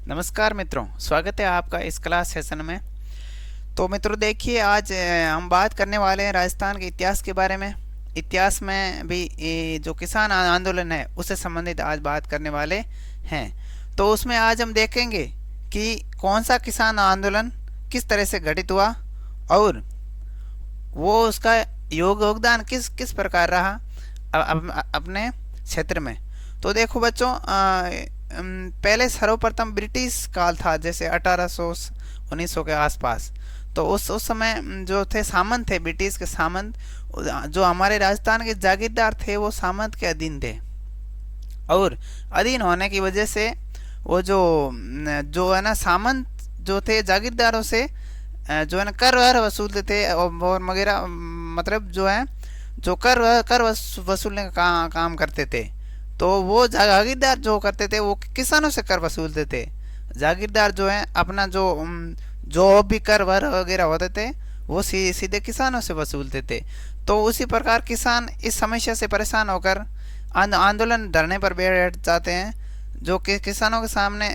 नमस्कार मित्रों, स्वागत है आपका इस क्लास सेशन में। तो मित्रों देखिए, आज हम बात करने वाले हैं राजस्थान के इतिहास के बारे में। इतिहास में भी जो किसान आंदोलन है उससे संबंधित आज बात करने वाले हैं। तो उसमें आज हम देखेंगे कि कौन सा किसान आंदोलन किस तरह से घटित हुआ और वो उसका योगदान किस किस प्रकार रहा अपने क्षेत्र में। तो देखो बच्चों, पहले सर्वप्रथम ब्रिटिश काल था, जैसे 1800-1900 के आसपास। तो उस समय जो थे सामंत थे, ब्रिटिश के सामंत, जो हमारे राजस्थान के जागीरदार थे वो सामंत के अधीन थे। और अधीन होने की वजह से वो जो है ना, सामंत जो थे जागीरदारों से जो है ना कर वसूलते थे और वगैरह, मतलब जो है जो कर वसूलने का काम करते थे। तो वो जागीरदार जो करते थे वो किसानों से कर वसूलते थे। जागीरदार जो है अपना जो भी कर वगैरह होते थे वो सीधे किसानों से वसूलते थे। तो उसी प्रकार किसान इस समस्या से परेशान होकर आंदोलन धरने पर बैठ जाते हैं। जो कि किसानों के सामने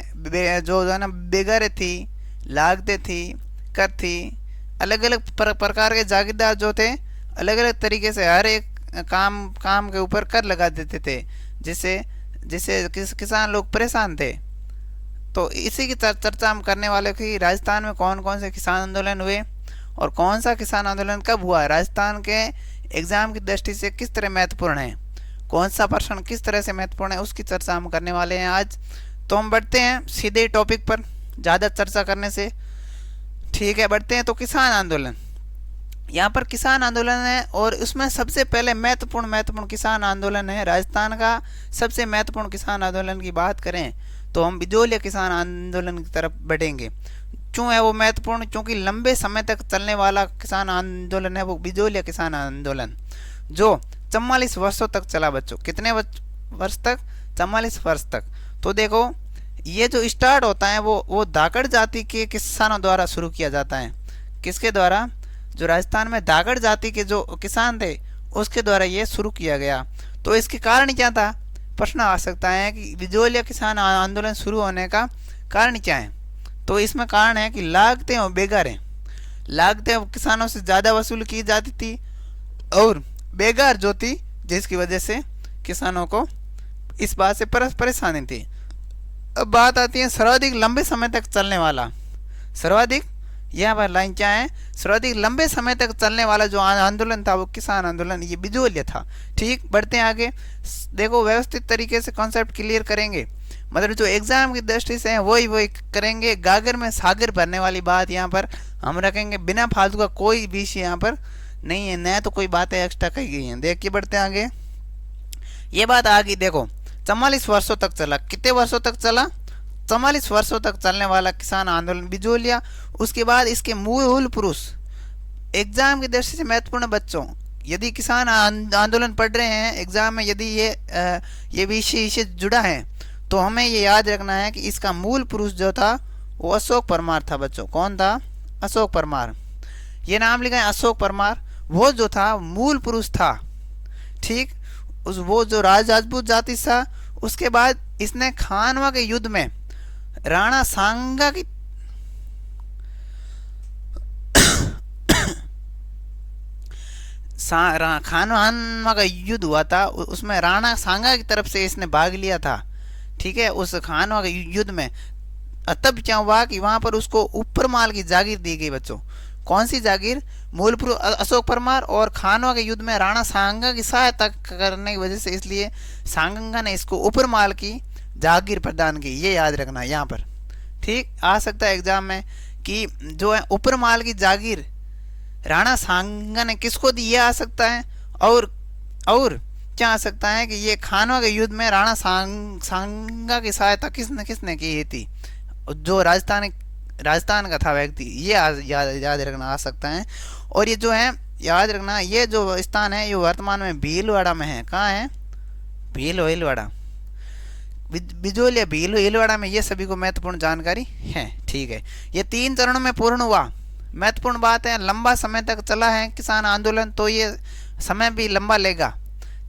जो है ना बेगारे थी, लागतें थी, कर थी, अलग अलग प्रकार के जागीरदार जो थे अलग अलग तरीके से हर एक काम के ऊपर कर लगा देते थे, जिससे जिससे किसान लोग परेशान थे। तो इसी की चर्चा हम करने वाले कि राजस्थान में कौन कौन से किसान आंदोलन हुए और कौन सा किसान आंदोलन कब हुआ, राजस्थान के एग्जाम की दृष्टि से किस तरह महत्वपूर्ण है, कौन सा प्रश्न किस तरह से महत्वपूर्ण है, उसकी चर्चा हम करने वाले हैं आज। तो हम बढ़ते हैं सीधे टॉपिक पर, ज़्यादा चर्चा करने से। ठीक है, बढ़ते हैं। तो किसान आंदोलन, यहाँ पर किसान आंदोलन है और उसमें सबसे पहले महत्वपूर्ण किसान आंदोलन है राजस्थान का। सबसे महत्वपूर्ण किसान आंदोलन की बात करें तो हम बिजोलिया किसान आंदोलन की तरफ बढ़ेंगे। क्यों है वो महत्वपूर्ण? क्योंकि लंबे समय तक चलने वाला किसान आंदोलन है वो बिजोलिया किसान आंदोलन, जो 44 वर्षों तक चला बच्चों। कितने वर्ष तक? 44 वर्ष तक। तो देखो, ये जो स्टार्ट होता है वो धाकड़ जाति के किसानों द्वारा शुरू किया जाता है। किसके द्वारा? जो राजस्थान में धाकड़ जाति के जो किसान थे उसके द्वारा ये शुरू किया गया। तो इसके कारण क्या था? प्रश्न आ सकता है कि बिजोलिया किसान आंदोलन शुरू होने का कारण क्या है। तो इसमें कारण है कि लागतें और बेगारें, लागतें किसानों से ज़्यादा वसूल की जाती थी और बेगार जो थी, जिसकी वजह से किसानों को इस बात से परेशानी थी। अब बात आती है सर्वाधिक लंबे समय तक चलने वाला, सर्वाधिक, यहाँ पर लाइन क्या है, सर्वाधिक लंबे समय तक चलने वाला जो आंदोलन था वो किसान आंदोलन, ये बिजोलिया था। ठीक, बढ़ते हैं आगे। देखो, व्यवस्थित तरीके से कॉन्सेप्ट क्लियर करेंगे, मतलब जो एग्जाम की दृष्टि से है वही करेंगे। गागर में सागर भरने वाली बात यहाँ पर हम रखेंगे, बिना फालतू का कोई विषय यहाँ पर नहीं है, नया तो कोई बातें एक्स्ट्रा कही गई हैं। देखिए, बढ़ते हैं आगे। ये बात आ गई, देखो 44 वर्षों तक चला। कितने वर्षों तक चला? 44 वर्षों तक चलने वाला किसान आंदोलन बिजोलिया। उसके बाद इसके मूल पुरुष, एग्जाम की दृष्टि से महत्वपूर्ण बच्चों, यदि किसान आंदोलन पढ़ रहे हैं एग्जाम में, यदि ये विषय जुड़ा है तो हमें ये याद रखना है कि इसका मूल पुरुष जो था वो अशोक परमार था बच्चों। कौन था? अशोक परमार। ये नाम लिखा है, अशोक परमार। वो जो था मूल पुरुष था। ठीक, वो जो राजपूत जाति था। उसके बाद इसने खानवा के युद्ध में राणा सांगा की खानवा का युद्ध हुआ था, उसमें राणा सांगा की तरफ से इसने भाग लिया था। ठीक है, उस खानवा के युद्ध में तब क्या हुआ कि वहां पर उसको ऊपर माल की जागीर दी गई बच्चों। कौन सी जागीर? मूलपुर अशोक परमार और खानवा के युद्ध में राणा सांगा की सहायता करने की वजह से, इसलिए सांगा ने इसको ऊपर माल की जागीर प्रदान की। ये याद रखना यहाँ पर। ठीक, आ सकता है एग्जाम में कि जो है ऊपर माल की जागीर राणा सांगा ने किसको दी, ये आ सकता है। और क्या आ सकता है कि ये खानवा के युद्ध में राणा सांगा की सहायता किसने किसने की थी? जो राजस्थान का था व्यक्ति, ये याद रखना आ सकता है। और ये जो है याद रखना, ये जो स्थान है ये वर्तमान में भीलवाड़ा में है। कहाँ है? भीलवाड़ा, बिजोलिया भीलवाड़ा में। ये सभी को महत्वपूर्ण जानकारी है। ठीक है, ये 3 चरणों में पूर्ण हुआ। महत्वपूर्ण बात है, लंबा समय तक चला है किसान आंदोलन, तो ये समय भी लंबा लेगा।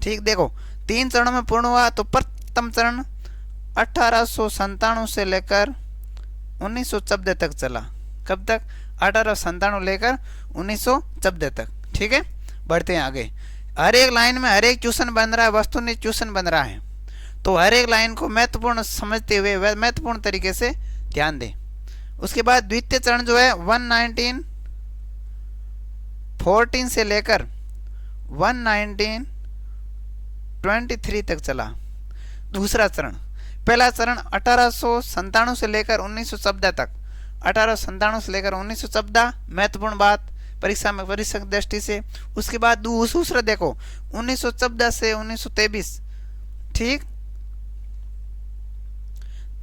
ठीक, देखो 3 चरणों में पूर्ण हुआ। तो प्रथम चरण 1897 से लेकर 1914 तक चला। कब तक? 1897 लेकर 1914 तक। ठीक है, बढ़ते हैं आगे। हर एक लाइन में हर एक क्वेश्चन बन रहा है, वस्तुनिष्ठ क्वेश्चन बन रहा है, तो हर एक लाइन को महत्वपूर्ण समझते हुए महत्वपूर्ण तरीके से ध्यान दें। उसके बाद द्वितीय चरण जो है 1914 से लेकर 1923 तक चला। दूसरा चरण, पहला चरण 1897 से लेकर 1914 तक, 1897 से लेकर 1914, महत्वपूर्ण बात परीक्षा में, परीक्षा की दृष्टि से। उसके बाद दूसरा देखो 1914 से 1923। ठीक,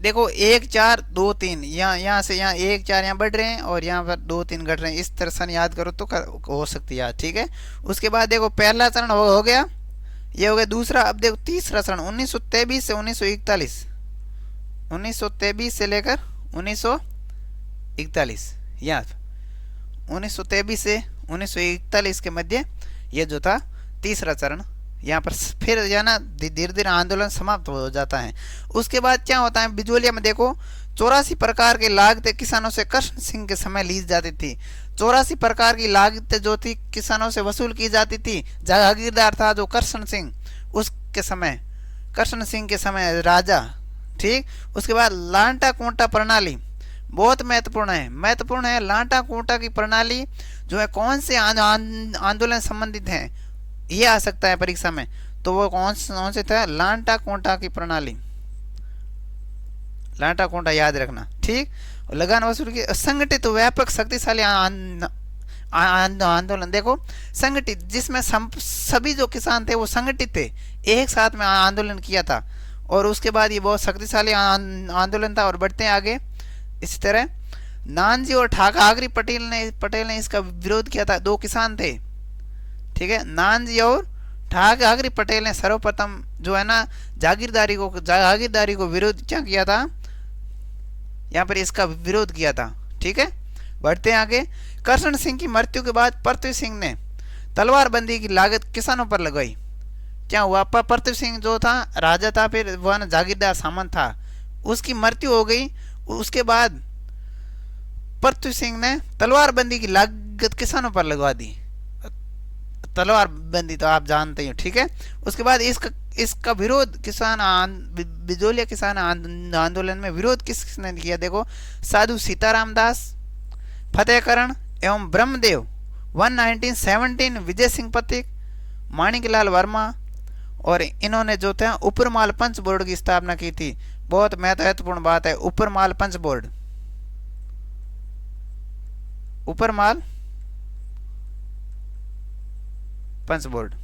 देखो 1 4 2 3, यहाँ से यहाँ 1 4 यहाँ बढ़ रहे हैं और यहाँ पर 2 3 घट रहे हैं। इस तरह से याद करो तो हो सकती है याद। ठीक है, उसके बाद देखो पहला चरण हो गया, ये हो गया दूसरा। अब देखो तीसरा चरण 1923 से 1941, 1923 से लेकर 1941, यहाँ 1923 से 1941 के मध्य ये जो था तीसरा चरण। यहाँ पर फिर या ना धीरे धीरे आंदोलन समाप्त हो जाता है। उसके बाद क्या होता है, बिजोलिया में देखो 84 प्रकार की लागतें किसानों से कृष्ण सिंह के समय ली जाती थी। 84 प्रकार की लागतें जो थी किसानों से वसूल की जाती थी। जागीरदार था जो कृष्ण सिंह, उसके समय, कृष्ण सिंह के समय राजा। ठीक, उसके बाद लांटा कोंटा प्रणाली बहुत महत्वपूर्ण है, महत्वपूर्ण है। लांटा कोंटा की प्रणाली जो है कौन से आंदोलन संबंधित है, ये आ सकता है परीक्षा में। तो वो कौन से था? लांटा कोंटा की प्रणाली, लांटा कोंटा याद रखना। ठीक, लगान वसूल की संगठित व्यापक शक्तिशाली आंदोलन, देखो संगठित, जिसमें सभी जो किसान थे वो संगठित थे, एक साथ में आंदोलन किया था। और उसके बाद ये बहुत शक्तिशाली आंदोलन था। और बढ़ते हैं आगे। इसी तरह नानजी और ठाकरे पटेल ने इसका विरोध किया था। दो किसान थे, ठीक है, नानजी और ठाकरे पटेल ने सर्वप्रथम जो है ना जागीरदारी को विरोध क्या किया था, यहाँ पर इसका विरोध किया था। ठीक है, बढ़ते हैं आगे। कृष्ण सिंह की मृत्यु के बाद पृथ्वी सिंह ने तलवारबंदी की लागत किसानों पर लगाई। क्या हुआ, पृथ्वी सिंह जो था राजा था, फिर वह ना जागीरदार सामंत था, उसकी मृत्यु हो गई। उसके बाद पृथ्वी सिंह ने तलवारबंदी की लागत किसानों पर लगवा दी। तलवारबंदी तो आप जानते ही हो। ठीक है, उसके बाद इसका विरोध बिजोलिया किसान आंदोलन में विरोध किसने किया? देखो साधु सीताराम दास, फतेहकरण एवं ब्रह्मदेव, 1917 विजय सिंह पथिक, माणिकलाल वर्मा, और इन्होंने जो था उपरमाल पंच बोर्ड की स्थापना की थी। बहुत महत्वपूर्ण बात है, उपरमाल पंच बोर्ड, उपरमाल पंच बोर्ड,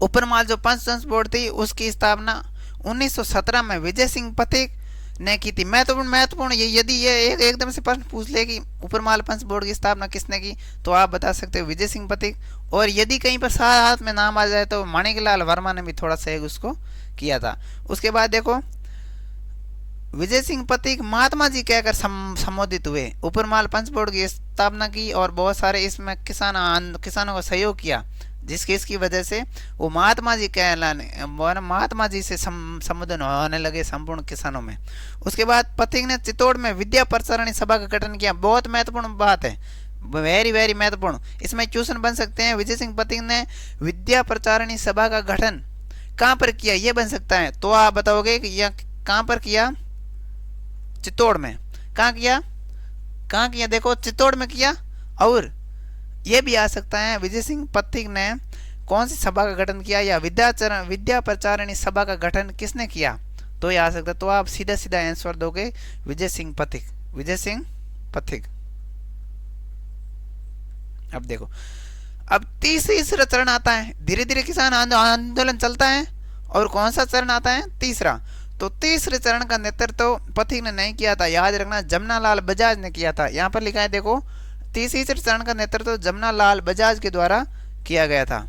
उपरमाल जो पंच बोर्ड थी उसकी स्थापना 1917 में विजय सिंह पथिक ने की थी। महत्वपूर्ण यदि ये एकदम से प्रश्न पूछ ले कि उपरमाल पंच बोर्ड की स्थापना किसने की, तो आप बता सकते हो विजय सिंह पथिक। और यदि कहीं पर साथ में नाम आ जाए तो माणिकलाल वर्मा ने भी थोड़ा सहयोग उसको किया था। उसके बाद देखो विजय सिंह पथिक महात्मा जी कहकर संबोधित हुए, उपरमाल पंच बोर्ड की स्थापना की और बहुत सारे इसमें किसानों को सहयोग किया, जिसकी वजह से वो महात्मा जी कहलाने, महात्मा जी से संबोधन होने लगे संपूर्ण किसानों में। उसके बाद पथिक ने चित्तौड़ में विद्या प्रचारणी सभा का गठन किया। बहुत महत्वपूर्ण बात है, वेरी महत्वपूर्ण, इसमें क्वेश्चन बन सकते हैं। विजय सिंह पथिक ने विद्या प्रचारणी सभा का गठन कहाँ पर किया, ये बन सकता है। तो आप बताओगे कि यह कहाँ पर किया? चित्तौड़ में। कहाँ किया? देखो चित्तौड़ में किया। और ये भी आ सकता है विजय सिंह पथिक ने कौन सी सभा का गठन किया, या विद्या प्रचारणी सभा का गठन किसने किया, तो ये आ सकता है। तो आप सीधा आंसर दोगे विजय सिंह पथिक, विजय सिंह पथिक। अब देखो, अब तीसरा चरण आता है। धीरे धीरे किसान आंदोलन चलता है। और कौन सा चरण आता है? तीसरा। तो तीसरे चरण का नेतृत्व पथिक ने नहीं किया था, याद रखना, जमनालाल बजाज ने किया था। यहाँ पर लिखा है देखो, तीसरे चरण का नेतृत्व जमनालाल बजाज के द्वारा किया गया था।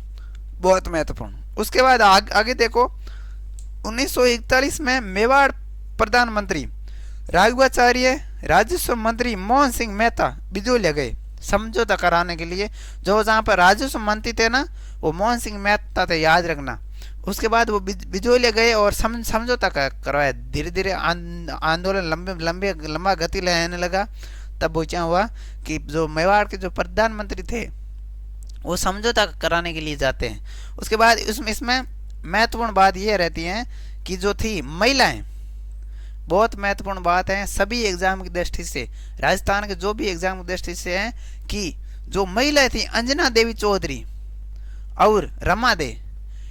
बहुत महत्वपूर्ण। उसके बाद आगे देखो 1941 में मेवाड़ प्रधानमंत्री राघवाचार्य, राजस्व मंत्री मोहन सिंह मेहता बिजोलिया गए समझौता कराने के लिए। जो जहाँ पर राजस्व मंत्री थे ना, वो मोहन सिंह मेहता थे, याद रखना। उसके बाद वो बिजोलिया गए और समझौता करवाया। धीरे धीरे आंदोलन लंबा गति लेने लगा। तब वो क्या हुआ कि जो मेवाड़ के जो प्रधानमंत्री थे वो समझौता कराने के लिए जाते हैं। उसके बाद इसमें महत्वपूर्ण बात यह रहती है कि जो थी महिलाएं, बहुत महत्वपूर्ण बात है सभी एग्जाम की दृष्टि से, राजस्थान के जो भी एग्जाम की दृष्टि से है कि जो महिलाएं थी अंजना देवी चौधरी और रमा दे,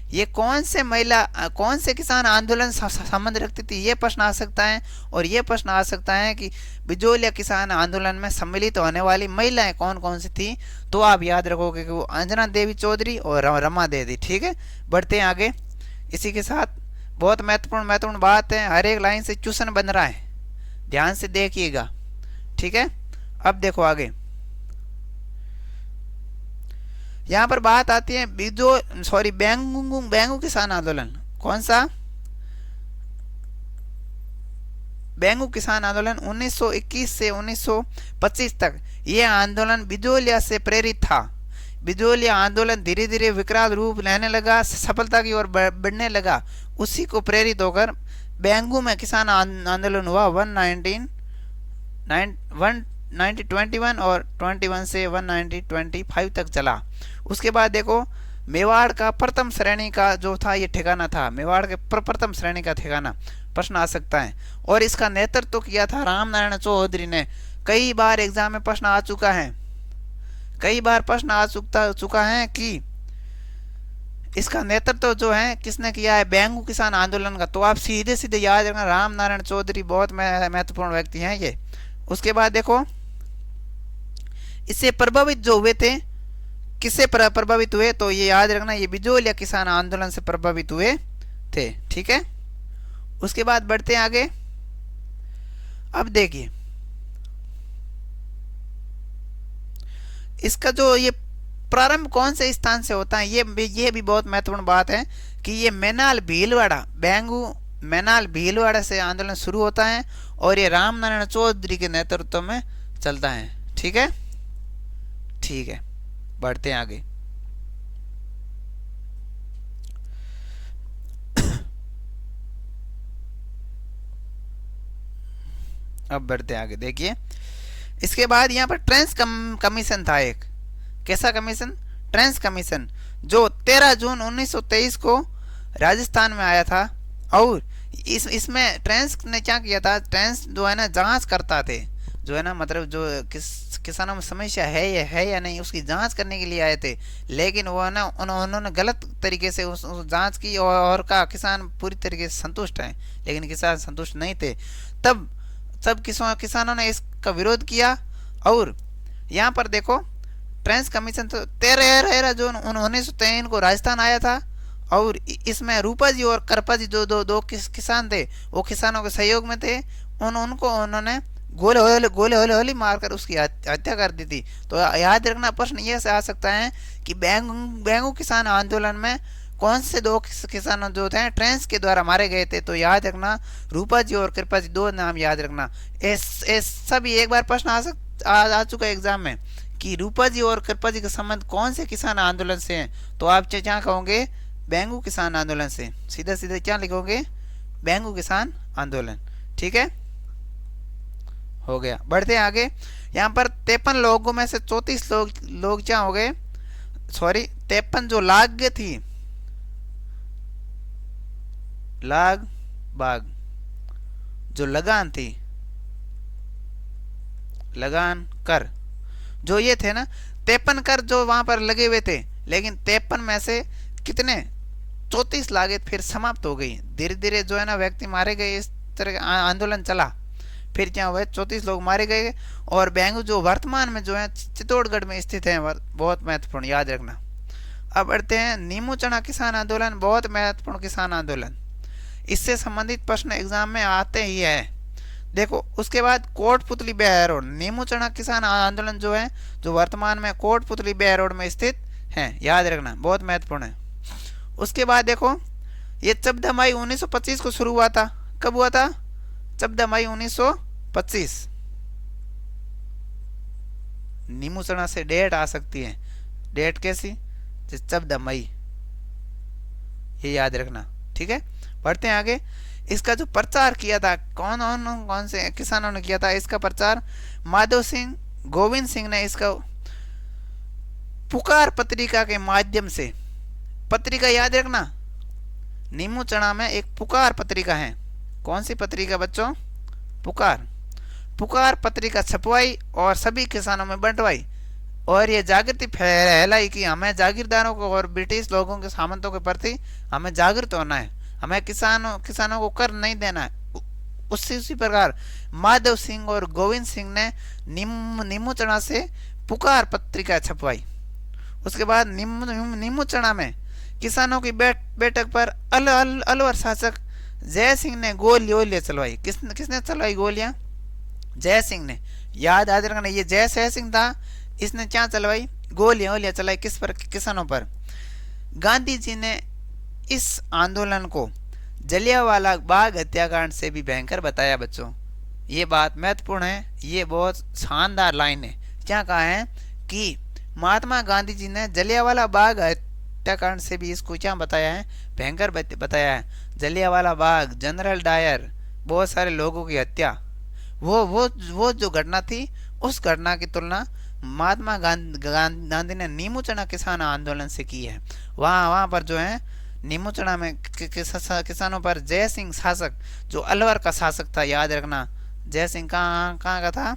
ये कौन से महिला कौन से किसान आंदोलन संबंध रखती थी, ये प्रश्न आ सकता है। और ये प्रश्न आ सकता है कि बिजोलिया किसान आंदोलन में सम्मिलित होने वाली महिलाएं कौन कौन सी थी। तो आप याद रखोगे कि वो अंजना देवी चौधरी और रमा देवी। ठीक है, बढ़ते हैं आगे। इसी के साथ बहुत महत्वपूर्ण बात है, हर एक लाइन से क्वेश्चन बन रहा है, ध्यान से देखिएगा। ठीक है, अब देखो आगे। यहाँ पर बात आती है बेंगू किसान आंदोलन। कौन सा? बेंगू किसान आंदोलन 1921 से 1925 तक। यह आंदोलन बिजोलिया से प्रेरित था। बिजोलिया आंदोलन धीरे धीरे विकराल रूप लेने लगा, सफलता की ओर बढ़ने लगा। उसी को प्रेरित होकर बेंगू में किसान आंदोलन हुआ 1921 और 21 से 1925 तक चला। उसके बाद देखो मेवाड़ का प्रथम श्रेणी का जो था ये ठिकाना था, मेवाड़ के प्रथम श्रेणी का ठिकाना प्रश्न आ सकता है। और इसका नेतृत्व किया था राम नारायण चौधरी ने। कई बार एग्जाम में प्रश्न आ चुका है, कई बार प्रश्न आ चुका है कि इसका नेतृत्व जो है किसने किया है, बेंगू किसान आंदोलन का। तो आप सीधे सीधे याद रखना राम नारायण चौधरी बहुत महत्वपूर्ण व्यक्ति हैं ये। उसके बाद देखो इससे प्रभावित जो हुए थे, किससे प्रभावित हुए, तो ये याद रखना ये बिजोलिया किसान आंदोलन से प्रभावित हुए थे। ठीक है, उसके बाद बढ़ते हैं आगे। अब देखिए इसका जो ये प्रारंभ कौन से स्थान से होता है, ये भी बहुत महत्वपूर्ण बात है कि ये मैनाल भीलवाड़ा, बेंगू मैनाल भीलवाड़ा से आंदोलन शुरू होता है और ये राम नारायण चौधरी के नेतृत्व में चलता है। ठीक है, ठीक है, बढ़ते हैं आगे। अब बढ़ते हैं आगे। देखिए इसके बाद यहाँ पर ट्रेंस कमीशन था एक। कैसा कमीशन? ट्रेंस कमीशन, जो 13 जून 1923 को राजस्थान में आया था। और इसमें ट्रेंस ने क्या किया था, ट्रेंस जो है ना जांच करता थे, जो है ना मतलब जो किसानों में समस्या है या नहीं उसकी जांच करने के लिए आए थे। लेकिन वो ना उन्होंने गलत तरीके से उस जांच की और का किसान पूरी तरीके से संतुष्ट हैं, लेकिन किसान संतुष्ट नहीं थे। तब सब किसानों ने इसका विरोध किया। और यहाँ पर देखो ट्रेंस कमीशन तो 13 जून 1923 को राजस्थान आया था। और इसमें रूपा जी और करपा जी जो दो किसान थे वो किसानों के सहयोग में थे। उनको उन्होंने गोले होली मारकर उसकी हत्या कर दी थी। तो याद रखना प्रश्न ये से आ सकता है कि बेंगू किसान आंदोलन में कौन से दो किसान जो थे ट्रेंस के द्वारा मारे गए थे। तो याद रखना रूपा जी और कृपा जी, दो नाम याद रखना। सभी एक बार प्रश्न आ चुका है एग्जाम में कि रूपा जी और कृपा जी का संबंध कौन से किसान आंदोलन से है। तो आप क्या कहोगे? बेंगू किसान आंदोलन से। सीधा सीधा क्या लिखोगे? बेंगू किसान आंदोलन। ठीक है, हो गया। बढ़ते हैं आगे। यहाँ पर 53 लोगों में से 34 लोग क्या हो गए, सॉरी 53 जो लाग थी, लाग बाग जो लगान थी, लगान कर जो ये थे ना 53 कर जो वहां पर लगे हुए थे। लेकिन 53 में से कितने 34 लागे फिर समाप्त हो गई। धीरे धीरे जो है ना व्यक्ति मारे गए, इस तरह आंदोलन चला। फिर क्या हुआ 34 लोग मारे गए। और बेंगू जो वर्तमान में जो है चित्तौड़गढ़ में स्थित है, बहुत महत्वपूर्ण याद रखना। अब बढ़ते हैं नीमू चना किसान आंदोलन, बहुत महत्वपूर्ण किसान आंदोलन। इससे संबंधित प्रश्न एग्जाम में आते ही है। देखो उसके बाद कोटपुतली बेहर रोड, नीमू चना किसान आंदोलन जो है जो वर्तमान में कोटपुतली बेहर रोड में स्थित है, याद रखना बहुत महत्वपूर्ण है। उसके बाद देखो ये 14 मई 1925 को शुरू हुआ था। कब हुआ था? 14 मई 1925। नीमू चना से डेट आ सकती है, डेट कैसी? 14 मई, ये याद रखना, ठीक है। बढ़ते हैं आगे। इसका जो प्रचार किया था कौन से किसानों ने किया था इसका प्रचार? माधव सिंह, गोविंद सिंह ने इसका पुकार पत्रिका के माध्यम से। पत्रिका याद रखना, नीमू चना में एक पुकार पत्रिका है। कौन सी पत्रिका बच्चों? पुकार। पुकार पत्रिका छपवाई और सभी किसानों में बंटवाई और ये जागृति फैलाई कि हमें जागीरदारों को और ब्रिटिश लोगों के सामंतों के प्रति हमें जागृत होना है, हमें किसानों को कर नहीं देना है। उसी प्रकार माधव सिंह और गोविंद सिंह ने नीमू चना से पुकार पत्रिका छपवाई। उसके बाद नीमू चना में किसानों की बैठक पर अलवर शासक जय सिंह ने गोलियां चलवाई। किसने चलवाई गोलियां? जय सिंह ने। याद रखना, ये जय सिंह था, इसने क्या चलवाई? गोलियां चलाई। किस पर? किसानों पर। गांधी जी ने इस आंदोलन को जलियांवाला बाग हत्याकांड से भी भयंकर बताया बच्चों। ये बात महत्वपूर्ण है, ये बहुत शानदार लाइन है। क्या कहा है कि महात्मा गांधी जी ने जलियांवाला बाग हत्याकांड से भी इसको क्या बताया है? भयंकर बताया है। जलियांवाला बाग, जनरल डायर, बहुत सारे लोगों की हत्या, वो जो घटना थी, उस घटना की तुलना महात्मा गांधी ने नीमू चना किसान आंदोलन से की है। वहाँ पर जो है नीमू चना में किसानों पर जय सिंह शासक, जो अलवर का शासक था, याद रखना। जय सिंह कहाँ का था?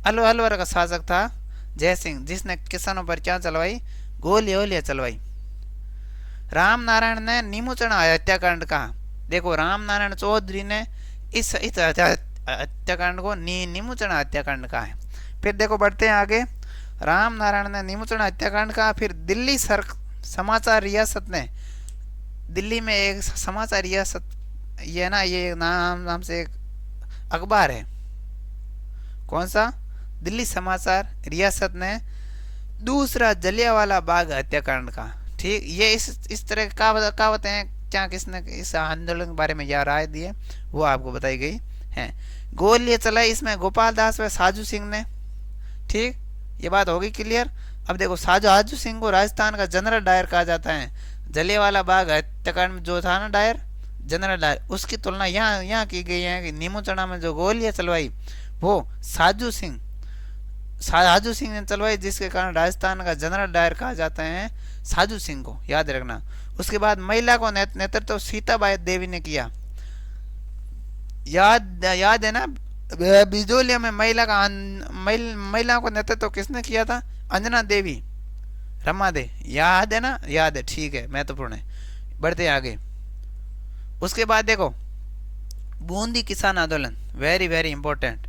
अलवर का शासक था जय सिंह, जिसने किसानों पर क्या चलवाई? गोलियां चलवाई। राम नारायण ने नीमू चना हत्याकांड कहा। देखो, राम नारायण चौधरी ने इस हत्याकांड को नीमू चना हत्याकांड कहा है। फिर देखो, बढ़ते हैं आगे। राम नारायण ने नीमू चना हत्याकांड कहा। फिर दिल्ली समाचार रियासत ने, दिल्ली में एक समाचार रियासत, ये ना, ये नाम से एक अखबार है। कौन सा? दिल्ली समाचार रियासत ने दूसरा जलियांवाला बाग हत्याकांड का, ठीक, ये इस तरह कहावतें हैं। क्या किसने इस आंदोलन के बारे में यह राय दी है, वो आपको बताई गई है। गोलियां चलाई इसमें गोपाल दास व साजू सिंह ने, ठीक, ये बात होगी क्लियर। अब देखो, साजू सिंह को राजस्थान का जनरल डायर कहा जाता है। जलियांवाला बाग हत्याकांड में जो था ना डायर, जनरल डायर, उसकी तुलना यहाँ की गई है कि नीमू चना में जो गोलियां चलवाई वो साजू सिंह ने चलवाई, जिसके कारण राजस्थान का जनरल डायर कहा जाता है साजू सिंह को, याद रखना। उसके बाद महिला को नेतृत्व सीताबाई देवी ने किया। याद है ना, बिजोलिया में महिला को नेतृत्व किसने किया था? अंजना देवी, रमा दे, याद है ना? याद है, ठीक है, महत्वपूर्ण है। बढ़ते आगे। उसके बाद देखो, बूंदी किसान आंदोलन, वेरी वेरी इंपॉर्टेंट,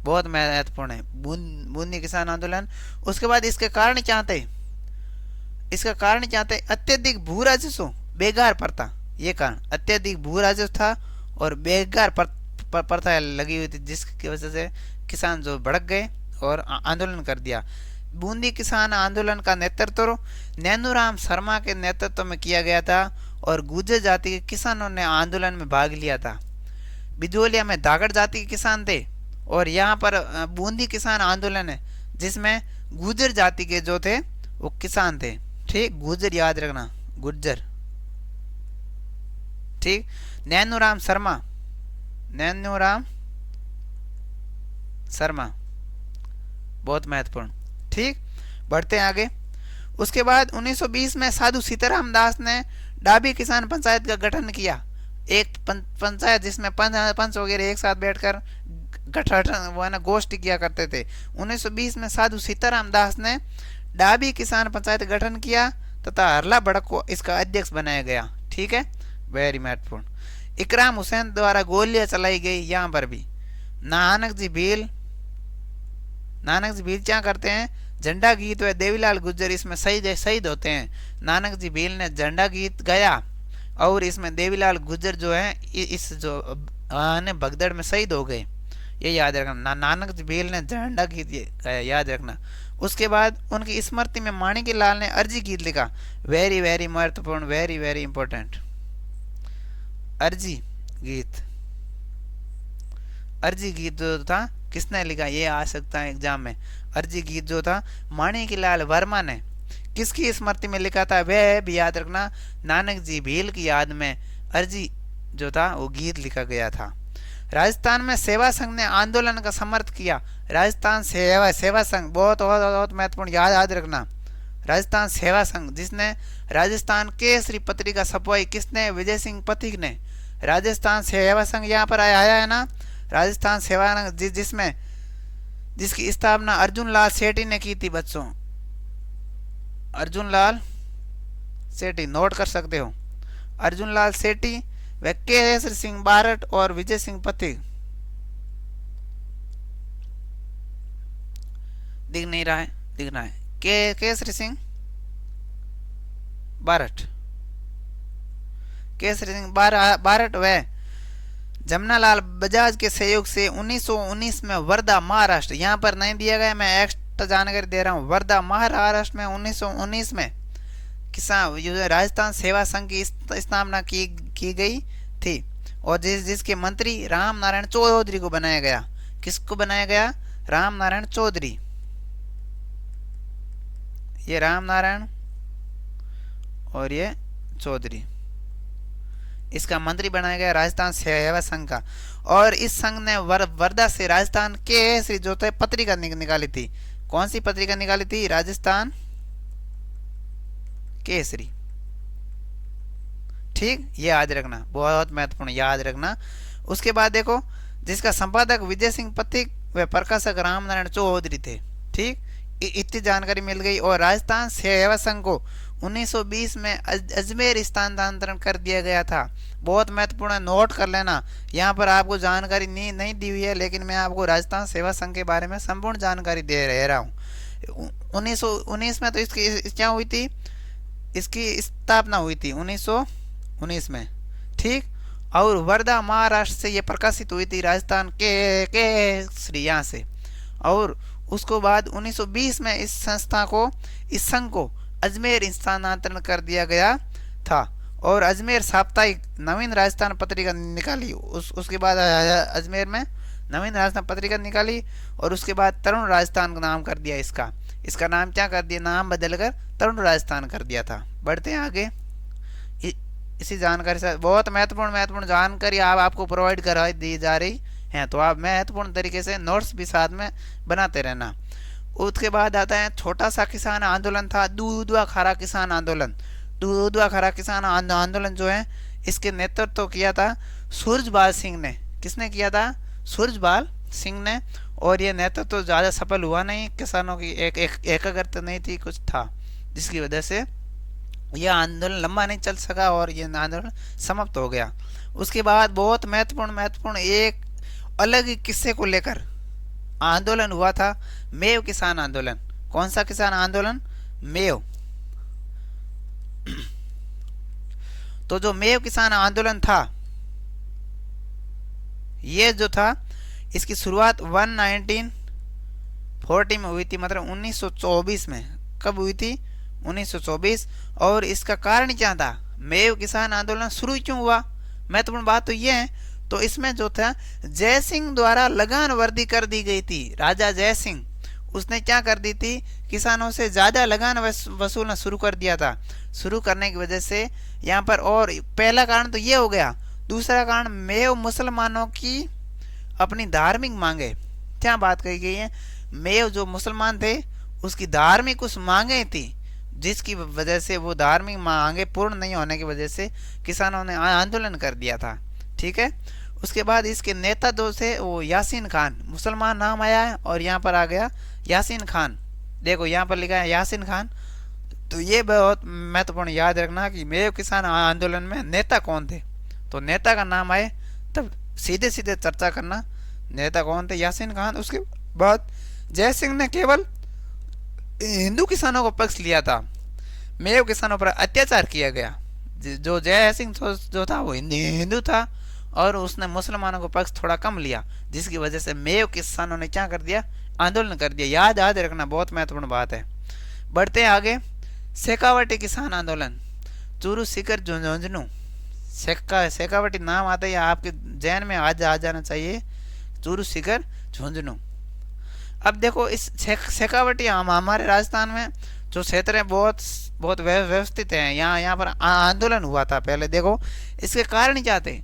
बहुत महत्वपूर्ण है बूंदी किसान आंदोलन। उसके बाद इसके कारण क्या थे? इसका कारण क्या थे? अत्यधिक भू राजस्व, बेकार प्रथा, ये कारण अत्यधिक भू राजस्व था और बेकार प्रथा लगी हुई थी, जिसकी वजह से किसान जो भड़क गए और आंदोलन कर दिया। बूंदी किसान आंदोलन का नेतृत्व नैनूराम शर्मा के नेतृत्व में किया गया था और गुर्जर जाति के किसानों ने आंदोलन में भाग लिया था। बिजोलिया में धागड़ जाति के किसान थे और यहाँ पर बूंदी किसान आंदोलन है, जिसमें गुर्जर जाति के जो थे वो किसान थे, ठीक, गुर्जर याद रखना, गुर्जर, ठीक। नैनूराम शर्मा बहुत महत्वपूर्ण, ठीक। बढ़ते हैं आगे। उसके बाद 1920 में साधु सीताराम दास ने डाबी किसान पंचायत का गठन किया। एक पंचायत जिसमें पंच वगैरह एक साथ बैठकर गठन, वो है ना, गोष्ठी किया करते थे। 1920 में साधु सीताराम दास ने डाबी किसान पंचायत गठन किया तथा हरला भड़क को इसका अध्यक्ष बनाया गया, ठीक है, वेरी महत्वपूर्ण। इकराम हुसैन द्वारा गोलियां चलाई गई। यहाँ पर भी नानक जी भील क्या करते हैं? झंडा गीत व देवीलाल गुर्जर इसमें शहीद होते हैं। नानक जी भील ने झंडा गीत गाया और इसमें देवीलाल गुर्जर जो है इस जो भगदड़ में शहीद हो गए, ये याद रखना। नानक जी भील ने झंडा गीत गाया, याद रखना। उसके बाद उनकी स्मृति में माणिक लाल ने अर्जी गीत लिखा, वेरी वेरी महत्वपूर्ण, वेरी वेरी इंपॉर्टेंट। अर्जी गीत जो था किसने लिखा? ये आ सकता है एग्जाम में। अर्जी गीत जो था माणिक लाल वर्मा ने किसकी स्मृति में लिखा था? वह भी याद रखना, नानक जी भील की याद में अर्जी जो था वो गीत लिखा गया था। राजस्थान में सेवा संघ ने आंदोलन का समर्थन किया। राजस्थान सेवा सेवा संघ बहुत बहुत बहुत महत्वपूर्ण, याद याद रखना। राजस्थान सेवा संघ जिसने राजस्थान केसरी पत्रिका छपवाई, किसने? विजय सिंह पथिक ने। राजस्थान सेवा संघ यहाँ पर आया है ना, राजस्थान सेवा जिसमें जिसकी स्थापना अर्जुन लाल सेठी ने की थी बच्चों, अर्जुन लाल सेठी, नोट कर सकते हो। अर्जुन लाल सेठी व केसरी सिंह बारट और विजय सिंह पथिक। दिख नहीं रहा है? दिख रहा है। केसरी सिंह बारट, केसरी सिंह बारट व जमनालाल बजाज के सहयोग से 1919 में वर्धा महाराष्ट्र, यहाँ पर नहीं दिया गया, मैं एक्स्ट्रा जानकारी दे रहा हूँ। वर्धा महाराष्ट्र में 1919 में किसान राजस्थान सेवा संघ की स्थापना की गई थी और जिसके मंत्री राम नारायण चौधरी को बनाया गया। किसको बनाया गया? राम नारायण चौधरी। ये राम नारायण और ये चौधरी, इसका मंत्री बनाया गया राजस्थान सेवा संघ का। और इस संघ ने वर्धा से राजस्थान केसरी जो थे पत्रिका निकाली थी। कौन सी पत्रिका निकाली थी? राजस्थान केसरी। ठीक, ये याद रखना, बहुत महत्वपूर्ण, याद रखना। उसके बाद देखो, जिसका संपादक विजय सिंह पथिक व प्रकाशक राम नारायण चौधरी थे। ठीक, इतनी जानकारी मिल गई। और राजस्थान सेवा संघ को 1920 में अजमेर स्थानांतरण कर दिया गया था। बहुत महत्वपूर्ण है, नोट कर लेना। यहाँ पर आपको जानकारी नहीं दी हुई है, लेकिन मैं आपको राजस्थान सेवा संघ के बारे में संपूर्ण जानकारी दे रहा हूँ। 1919 में तो इसकी क्या हुई थी? इसकी स्थापना हुई थी 1919 में। ठीक, और वर्धा महाराष्ट्र से ये प्रकाशित हुई थी राजस्थान के यहाँ से। और उसको बाद 1920 में इस संस्था को, इस संघ को अजमेर स्थानांतरण कर दिया गया था और अजमेर साप्ताहिक नवीन राजस्थान पत्रिका निकाली। उसके बाद अजमेर में नवीन राजस्थान पत्रिका निकाली और उसके बाद तरुण राजस्थान का नाम कर दिया इसका नाम क्या कर दिया? नाम बदलकर तरुण राजस्थान कर दिया था। बढ़ते हैं आगे। इसी जानकारी से बहुत महत्वपूर्ण जानकारी आपको प्रोवाइड करा दी जा रही है, तो आप महत्वपूर्ण तरीके से नोट्स भी साथ में बनाते रहना। उसके बाद आता है छोटा सा किसान आंदोलन था, दूधवा खारा किसान आंदोलन। दूधवा खारा किसान आंदोलन जो है, इसके नेतृत्व किया था सूरजबाल सिंह ने। किसने किया था? सूरजबाल सिंह ने। और ये नेतृत्व ज़्यादा सफल हुआ नहीं, किसानों की एकाग्रता नहीं थी, कुछ था, जिसकी वजह से यह आंदोलन लंबा नहीं चल सका और यह आंदोलन समाप्त हो गया। उसके बाद बहुत महत्वपूर्ण एक अलग ही किस्से को लेकर आंदोलन हुआ था, मेव किसान आंदोलन। कौन सा किसान आंदोलन? मेव। तो जो मेव किसान आंदोलन था, ये जो था, इसकी शुरुआत 1940 में हुई थी, मतलब 1924 में। कब हुई थी? 1924। और इसका कारण क्या था? मेव किसान आंदोलन शुरू क्यों हुआ? महत्वपूर्ण बात तो ये है। तो इसमें जो था, जय सिंह द्वारा लगान वर्दी कर दी गई थी। राजा जय सिंह, उसने क्या कर दी थी? किसानों से ज्यादा लगान वसूलना शुरू कर दिया था। शुरू करने की वजह से यहाँ पर, और पहला कारण तो ये हो गया। दूसरा कारण, मेव मुसलमानों की अपनी धार्मिक मांगे, क्या बात कही गई है? मेव जो मुसलमान थे, उसकी धार्मिक कुछ मांगे थी, जिसकी वजह से वो धार्मिक मांगे पूर्ण नहीं होने की वजह से किसानों ने आंदोलन कर दिया था। ठीक है। उसके बाद इसके नेता दो थे, वो यासीन खान, मुसलमान नाम आया है और यहाँ पर आ गया यासीन खान। देखो यहाँ पर लिखा है यासीन खान। तो ये बहुत महत्वपूर्ण याद रखना कि मेव किसान आंदोलन में नेता कौन थे। तो नेता का नाम आए तब सीधे सीधे चर्चा करना, नेता कौन थे? यासीन खान। उसके बाद जय सिंह ने केवल हिंदू किसानों को पक्ष लिया था, मेव किसानों पर अत्याचार किया गया। जो जय सिंह जो था वो हिंदू था और उसने मुसलमानों को पक्ष थोड़ा कम लिया, जिसकी वजह से मेव किसानों ने क्या कर दिया? आंदोलन कर दिया। याद रखना, बहुत महत्वपूर्ण बात है। बढ़ते हैं आगे। शेखावटी किसान आंदोलन, चूरू सीकर झुंझुनू। शेखावटी नाम आता है, आपके जहन में आ जाना चाहिए, चूरू सीकर झुंझुनू। अब देखो इस शेखावटी हमारे राजस्थान में जो क्षेत्र है बहुत बहुत व्यवस्थित है। यहाँ पर आंदोलन हुआ था पहले। देखो इसके कारण क्या थे?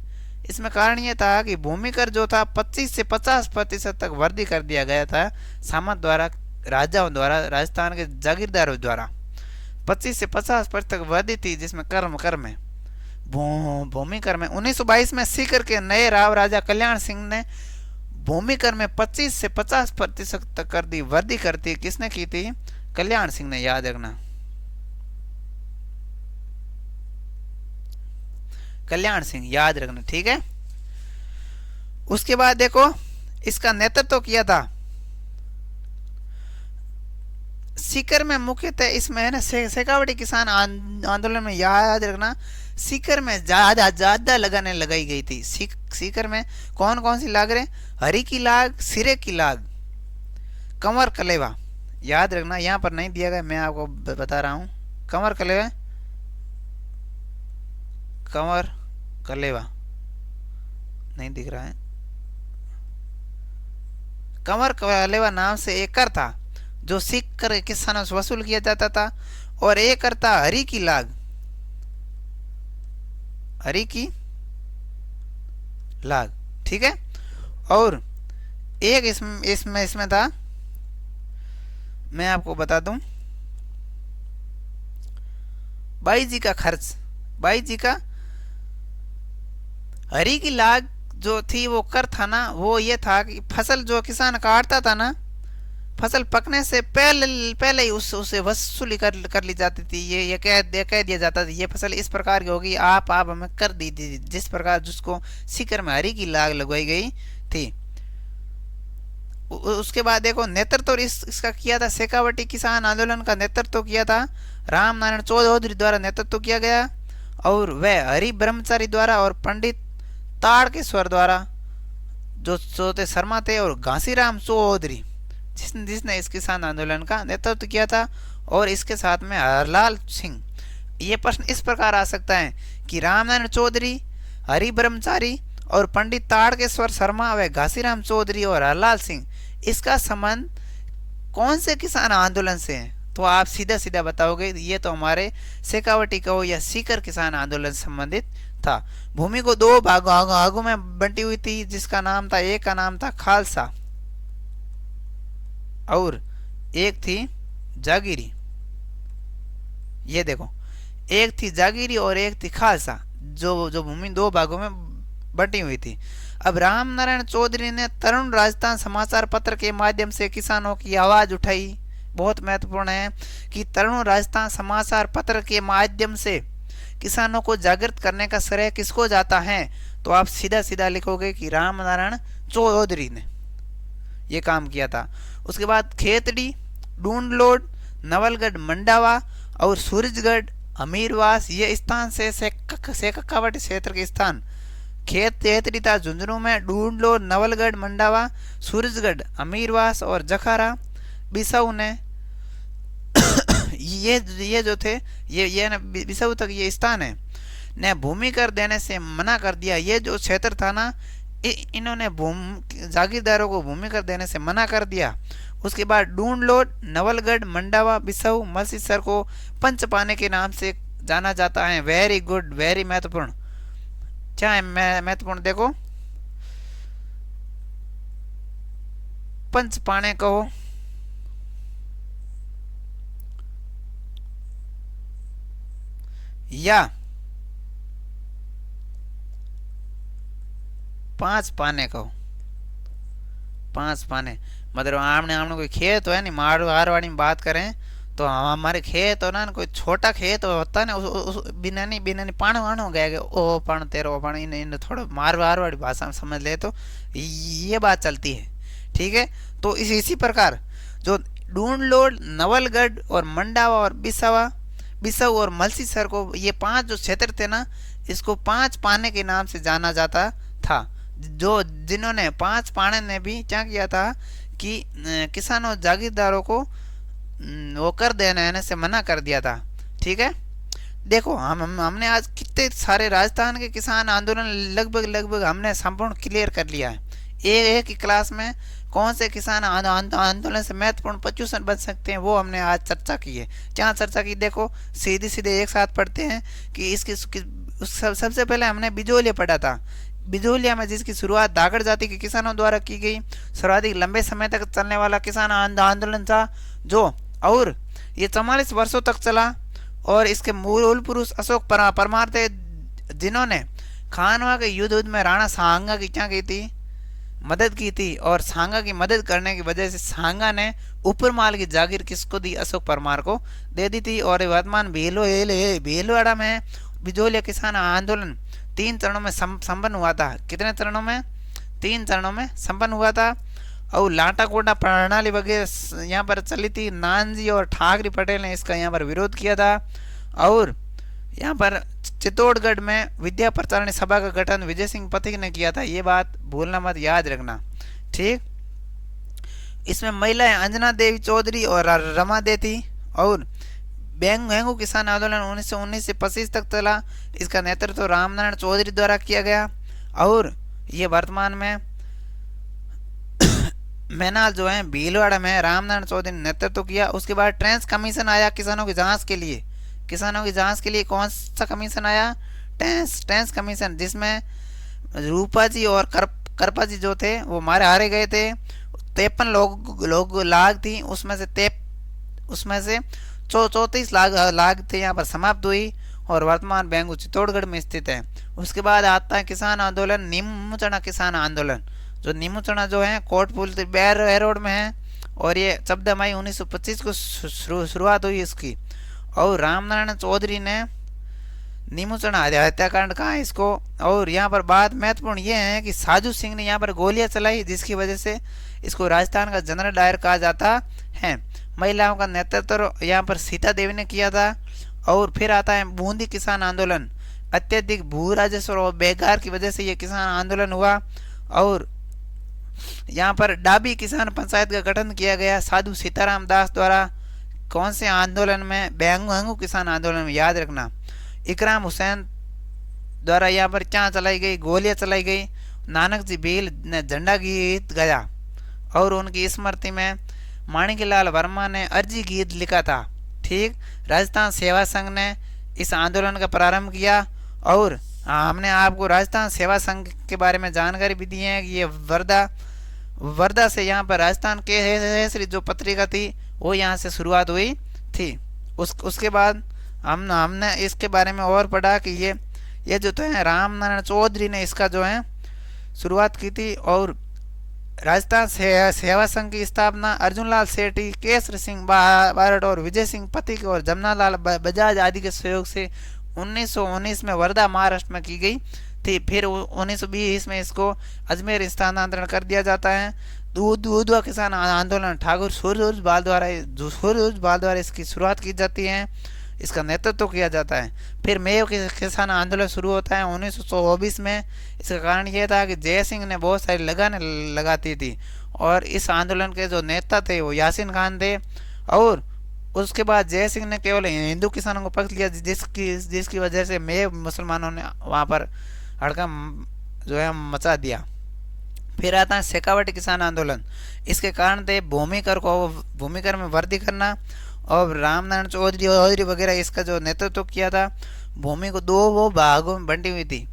इसमें कारण ये था कि भूमि कर जो था 25 से 50% तक वृद्धि कर दिया गया था सामंत द्वारा, राजाओं द्वारा, राजस्थान के जागीरदारों द्वारा 25 से 50% तक वृद्धि थी, जिसमें कर्म कर में भूमि कर में 1922 में सीकर के नए राव राजा कल्याण सिंह ने भूमि कर में 25 से 50% तक कर दी, वृद्धि करती। किसने की थी? कल्याण सिंह ने, याद रखना, कल्याण सिंह, याद रखना, ठीक है। उसके बाद देखो इसका नेतृत्व किया था सीकर में, मुख्यतः इसमें है ना शेखावटी किसान आंदोलन में, याद रखना, सीकर में ज्यादा लगाने लगाई गई थी। सीकर में कौन कौन सी लाग रहे? हरी की लाग, सिरे की लाग, कंवर कलेवा, याद रखना। यहाँ पर नहीं दिया गया, मैं आपको बता रहा हूँ। कंवर कलेवा, कंवर कलेवा नहीं दिख रहा है। कंवर कलेवा नाम से एक कर था जो सीख कर किसानों से वसूल किया जाता था, और एक कर था हरी की लाग, हरी की लाग, ठीक है। और एक इसमें था, मैं आपको बता दूं, बाई जी का खर्च, बाई जी का हरी की लाग जो थी वो कर था ना, वो ये था कि फसल जो किसान काटता था ना, फसल पकने से पहले ही उसे वसूली कर ली जाती थी। ये कह दिया जाता था ये फसल इस प्रकार की होगी, आप हमें कर दीजिए, जिस प्रकार जिसको सीकर में हरी की लाग लगवाई गई थी। उसके बाद देखो नेतृत्व इसका किया था, शेखावटी किसान आंदोलन का नेतृत्व किया था राम नारायण चौधरी द्वारा नेतृत्व किया गया, और वह हरि ब्रह्मचारी द्वारा और पंडित ताड़केश्वर द्वारा जो चौथे शर्मा थे, और घासीराम चौधरी जिसने इस किसान आंदोलन का नेतृत्व किया था। और इसके साथ में हरलाल सिंह। ये प्रश्न इस प्रकार आ सकता है कि रामनारायण चौधरी, हरि ब्रह्मचारी और पंडित ताड़केश्वर शर्मा व घासीराम चौधरी और हरलाल सिंह, इसका संबंध कौन से किसान आंदोलन से है? तो आप सीधा सीधा बताओगे ये तो हमारे शेखावटी का हो या सीकर किसान आंदोलन से संबंधित था। भूमि को दो भागों में बंटी हुई थी, जिसका नाम था, एक का नाम था खालसा और एक थी जागीरी। ये देखो, एक थी जागीरी और एक थी खालसा, जो भूमि दो भागों में बंटी हुई थी। अब राम नारायण चौधरी ने तरुण राजस्थान समाचार पत्र के माध्यम से किसानों की आवाज उठाई। बहुत महत्वपूर्ण है कि तरुण राजस्थान समाचार पत्र के माध्यम से किसानों को जागृत करने का श्रेय किसको जाता है? तो आप सीधा सीधा लिखोगे कि राम नारायण चौधरी ने ये काम किया था। उसके बाद खेतड़ी, डूंडलोड, नवलगढ़, मंडावा और सूरजगढ़, अमीरवास, ये स्थान से शेखावटी क्षेत्र के स्थान। खेतड़ी था झुंझुनू में, डूंडलोड, नवलगढ़, मंडावा, सूरजगढ़, अमीरवास और जखारा बिसाऊ ने ये जो थे ये न बिसाऊ तक ये स्थान है ने भूमि कर देने से मना कर दिया। ये जो क्षेत्र था ना, इन्होंने जागीरदारों को भूमि कर देने से मना कर दिया। उसके बाद डूंडलोड, नवलगढ़, मंडावा, बिसाऊ, मलसीसर को पंचपाने के नाम से जाना जाता है। वेरी गुड, वेरी महत्वपूर्ण। क्या है महत्वपूर्ण? देखो, पंचपाने कहो या पांच पाने कहो। पांच पाने मतलब आमने आमने कोई खेत हो है नहीं, मारवाड़ी में बात करें तो हमारे खेत हो ना, कोई छोटा खेत होता है ना, उस बिना नहीं पान वाण हो गया, ओ पान तेरो पान, इन थोड़ा मारवाड़ी भाषा में समझ ले तो ये बात चलती है, ठीक है। तो इसी प्रकार जो डूंडलोड, नवलगढ़ और मंडावा और बिसाऊ और मलसीसर को, ये पांच जो क्षेत्र थे ना, इसको पांच पाने के नाम से जाना जाता था। जो जिन्होंने पांच पाने ने भी क्या किया था कि किसानों जागीरदारों को वो कर देने से मना कर दिया था, ठीक है। देखो हमने आज कितने सारे राजस्थान के किसान आंदोलन लगभग हमने संपूर्ण क्लियर कर लिया है। एक ही क्लास में कौन से किसान आंदोलन से महत्वपूर्ण प्रचूषण बन सकते हैं, वो हमने आज चर्चा की है। क्या चर्चा की, देखो सीधे सीधे एक साथ पढ़ते हैं कि सबसे पहले हमने बिजोलिया पढ़ा था। बिजोलिया में जिसकी शुरुआत धागड़ जाति के किसानों द्वारा की गई, सर्वाधिक लंबे समय तक चलने वाला किसान आंदोलन था जो, और ये 44 वर्षों तक चला। और इसके मूल पुरुष अशोक परमार थे, जिन्होंने खानवा के युद्ध में राणा सांगा की क्या की थी, मदद की थी। और सांगा की मदद करने की वजह से सांगा ने ऊपर माल की जागीर किसको दी, अशोक परमार को दे दी थी। और वर्तमान भीलवाड़ा में बिजोलिया किसान आंदोलन 3 चरणों में संपन्न हुआ था। कितने चरणों में, 3 चरणों में संपन्न हुआ था। और लाटा कोटा प्रणाली वगैरह यहाँ पर चली थी। नानजी और ठाकरे पटेल ने इसका यहाँ पर विरोध किया था। और यहाँ पर चित्तौड़गढ़ में विद्या प्रचारणी सभा का गठन विजय सिंह पथिक ने किया था। ये बात भूलना मत, याद रखना, ठीक। इसमें महिलाएं अंजना देवी चौधरी और रमा दे थी। और बेंगू किसान आंदोलन 1919 से 25 तक चला। इसका नेतृत्व रामनारायण चौधरी द्वारा किया गया। और ये वर्तमान में मैनाल जो है भीलवाड़ा में रामनारायण चौधरी ने नेतृत्व किया। उसके बाद ट्रेंस कमीशन आया किसानों की जांच के लिए। किसानों की जांच के लिए कौन सा कमीशन आया, ट्रेंस कमीशन, जिसमें रूपा जी और करपा जी जो थे वो हारे गए थे। 53 लोग लाग थी, उसमें से 34 लाग थे यहाँ पर समाप्त हुई। और वर्तमान बेंगू चित्तौड़गढ़ में स्थित है। उसके बाद आता है किसान आंदोलन, नीमूचना किसान आंदोलन। जो नीमूचना जो है कोटपुल बैर रोड में है। और ये 14 मई 1925 को शुरुआत हुई इसकी। और रामनारायण चौधरी ने नीमूचना हत्याकांड कहा इसको। और यहाँ पर बात महत्वपूर्ण ये है कि साजू सिंह ने यहाँ पर गोलियां चलाई, जिसकी वजह से इसको राजस्थान का जनरल डायर कहा जाता है। महिलाओं का नेतृत्व यहाँ पर सीता देवी ने किया था। और फिर आता है बूंदी किसान आंदोलन। अत्यधिक भू राजस्व और बेकार की वजह से ये किसान आंदोलन हुआ। और यहाँ पर डाबी किसान पंचायत का गठन किया गया साधु सीताराम दास द्वारा। कौन से आंदोलन में, बेंगू किसान आंदोलन में, याद रखना। इकराम हुसैन द्वारा यहाँ पर क्या चलाई गई, गोलियां चलाई गई। नानक जी भील ने झंडा गीत गाया। और उनकी स्मृति में माणिकलाल वर्मा ने अर्जी गीत लिखा था, ठीक। राजस्थान सेवा संघ ने इस आंदोलन का प्रारंभ किया। और हमने आपको राजस्थान सेवा संघ के बारे में जानकारी भी दी है कि ये वर्धा से यहाँ पर राजस्थान केसरी जो पत्रिका थी वो यहाँ से शुरुआत हुई थी। उसके बाद हमने इसके बारे में और पढ़ा कि ये जो तो है रामनारायण चौधरी ने इसका जो है शुरुआत की थी। और राजस्थान सेवा संघ की स्थापना अर्जुनलाल सेठी, केसरी सिंह बारट और विजय सिंह पथिक और जमनालाल बजाज आदि के सहयोग से 1919 में वर्धा महाराष्ट्र में की गई थी। फिर 1920 में इसको अजमेर स्थानांतरण कर दिया जाता है। दूधवा किसान आंदोलन ठाकुर सूरजबाल द्वारा इसकी शुरुआत की जाती है, इसका नेतृत्व किया जाता है। फिर मेव किसान आंदोलन शुरू होता है 1924 में। इसका कारण यह था कि जय सिंह ने बहुत सारी लगाने लगाती थी। और इस आंदोलन के जो नेता थे वो यासीन खान थे। और उसके बाद जय सिंह ने केवल हिंदू किसानों को पक्ष लिया, जिसकी वजह से मेव मुसलमानों ने वहाँ पर हड़कंप जो है मचा दिया। फिर आता है शेखावटी किसान आंदोलन। इसके कारण थे भूमिकर में वृद्धि करना। और रामनारायण चौधरी वगैरह इसका जो नेतृत्व किया था। भूमि को 2 भागों में बंटी हुई थी,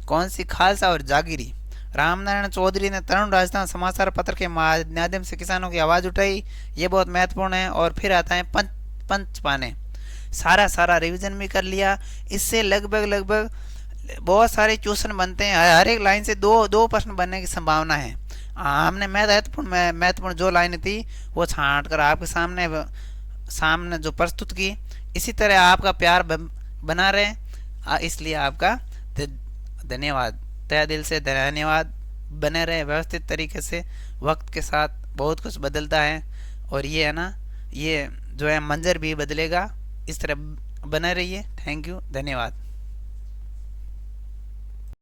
कौन सी, खालसा और जागीरी। रामनारायण चौधरी ने तरुण राजस्थान समाचार पत्र के माध्यम से किसानों की आवाज़ उठाई, ये बहुत महत्वपूर्ण है। और फिर आता है पंच पाने। सारा रिवीजन भी कर लिया। इससे लगभग बहुत सारे क्वेश्चन बनते हैं। हर एक लाइन से दो प्रश्न बनने की संभावना है। हमने महत्वपूर्ण जो लाइन थी वो छांट कर आपके सामने जो प्रस्तुत की। इसी तरह आपका प्यार बना रहे, इसलिए आपका धन्यवाद, तहे दिल से धन्यवाद। बने रहे व्यवस्थित तरीके से। वक्त के साथ बहुत कुछ बदलता है और ये है ना, ये जो है मंजर भी बदलेगा। इस तरह बने रहिए। थैंक यू, धन्यवाद।